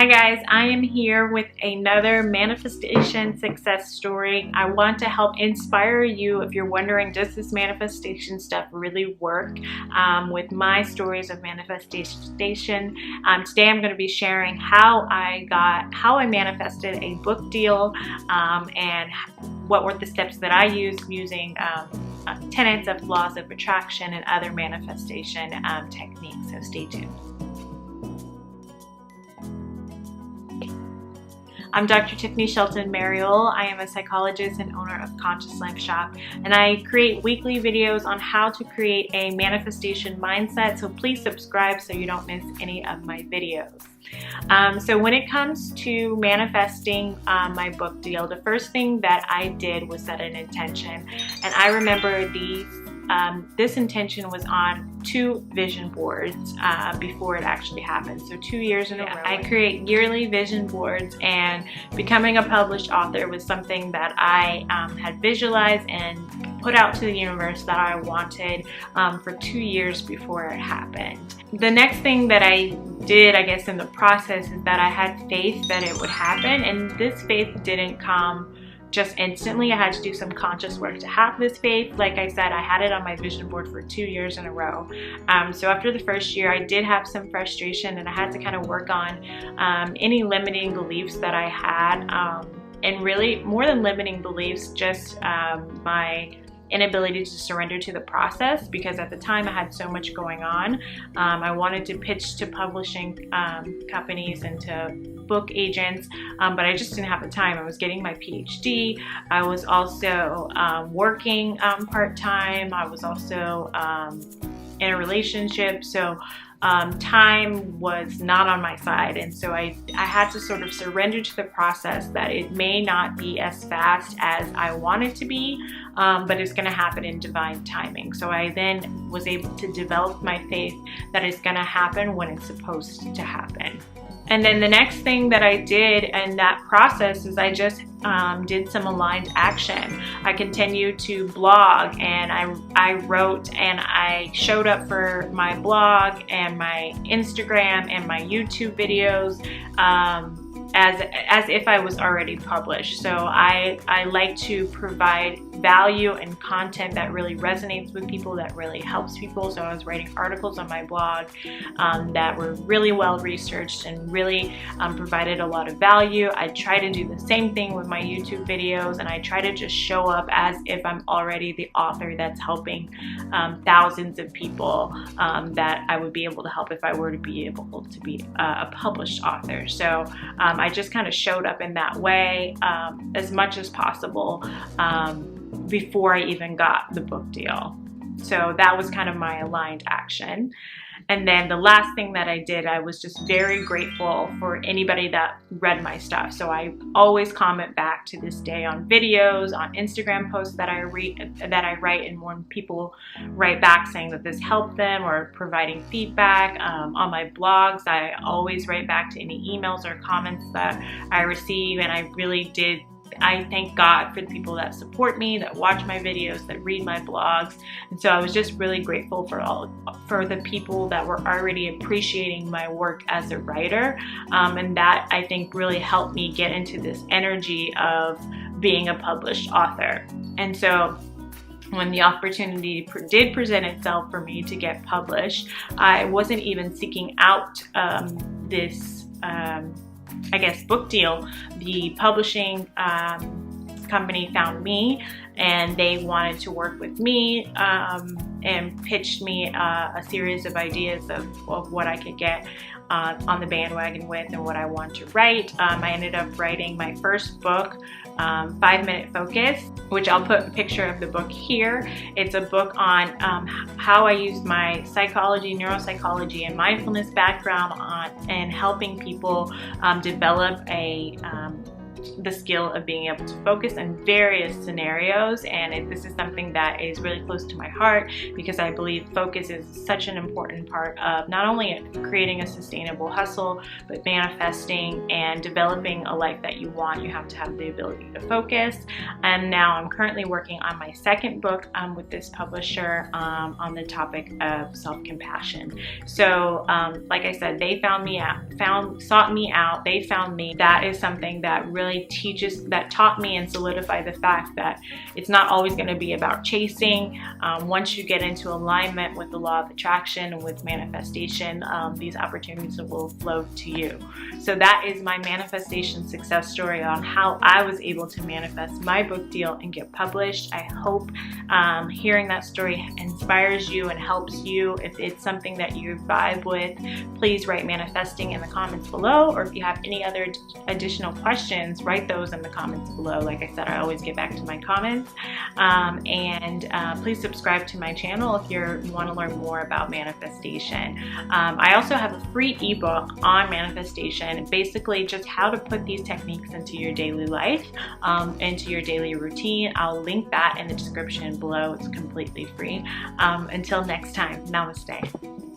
Hi guys, I am here with another manifestation success story. I want to help inspire you if you're wondering, does this manifestation stuff really work? With my stories of manifestation. Today I'm going to be sharing how I manifested a book deal and what were the steps that I used using tenets of laws of attraction and other manifestation techniques. So stay tuned. I'm Dr. Tiffany Shelton Mariel. I am a psychologist and owner of Conscious Life Shop, and I create weekly videos on how to create a manifestation mindset, so please subscribe so you don't miss any of my videos. So when it comes to manifesting my book deal, the first thing that I did was set an intention, and I remember this intention was on 2 vision boards before it actually happened. So 2 years in a row. I create yearly vision boards, and becoming a published author was something that I had visualized and put out to the universe that I wanted for 2 years before it happened. The next thing that I did, I guess, in the process is that I had faith that it would happen, and this faith didn't come just instantly. I had to do some conscious work to have this faith. Like I said, I had it on my vision board for 2 years in a row. So after the first year, I did have some frustration, and I had to kind of work on any limiting beliefs that I had. And really, more than limiting beliefs, just my inability to surrender to the process, because at the time I had so much going on. I wanted to pitch to publishing companies and to book agents, but I just didn't have the time. I was getting my PhD. I was also working part-time. I was also in a relationship, so time was not on my side, and so I had to sort of surrender to the process that it may not be as fast as I want it to be, but it's going to happen in divine timing. So I then was able to develop my faith that it's going to happen when it's supposed to happen. And then the next thing that I did in that process is I just did some aligned action. I continued to blog, and I wrote, and I showed up for my blog and my Instagram and my YouTube videos as if I was already published. So I like to provide value and content that really resonates with people, that really helps people. So I was writing articles on my blog that were really well researched and really provided a lot of value. I try to do the same thing with my YouTube videos, and I try to just show up as if I'm already the author that's helping thousands of people that I would be able to help if I were to be able to be a published author. So I just kind of showed up in that way as much as possible before I even got the book deal. So that was kind of my aligned action. And then the last thing that I did, I was just very grateful for anybody that read my stuff. So I always comment back to this day on videos, on Instagram posts that I write, and when people write back saying that this helped them or providing feedback. On my blogs, I always write back to any emails or comments that I receive, and I thank God for the people that support me, that watch my videos, that read my blogs. And so I was just really grateful for the people that were already appreciating my work as a writer. And that, I think, really helped me get into this energy of being a published author. And so when the opportunity did present itself for me to get published, I wasn't even seeking out this book deal. The publishing company found me, and they wanted to work with me and pitched me a series of ideas of what I could get on the bandwagon with and what I want to write. I ended up writing my first book, 5 Minute Focus, which I'll put a picture of the book here. It's a book on how I used my psychology, neuropsychology, and mindfulness background and helping people develop a the skill of being able to focus in various scenarios, and this is something that is really close to my heart because I believe focus is such an important part of not only creating a sustainable hustle, but manifesting and developing a life that you want. You have to have the ability to focus. And now I'm currently working on my second book with this publisher on the topic of self-compassion. So like I said, they sought me out, they found me. That is something that really taught me and solidified the fact that it's not always going to be about chasing. Once you get into alignment with the law of attraction and with manifestation, these opportunities will flow to you. So that is my manifestation success story on how I was able to manifest my book deal and get published. I hope hearing that story inspires you and helps you. If it's something that you vibe with, please write manifesting in the comments below, or if you have any other additional questions, write those in the comments below. Like I said, I always get back to my comments. Please subscribe to my channel if you want to learn more about manifestation. I also have a free ebook on manifestation, basically just how to put these techniques into your daily life, into your daily routine. I'll link that in the description below. It's completely free. Until next time, namaste.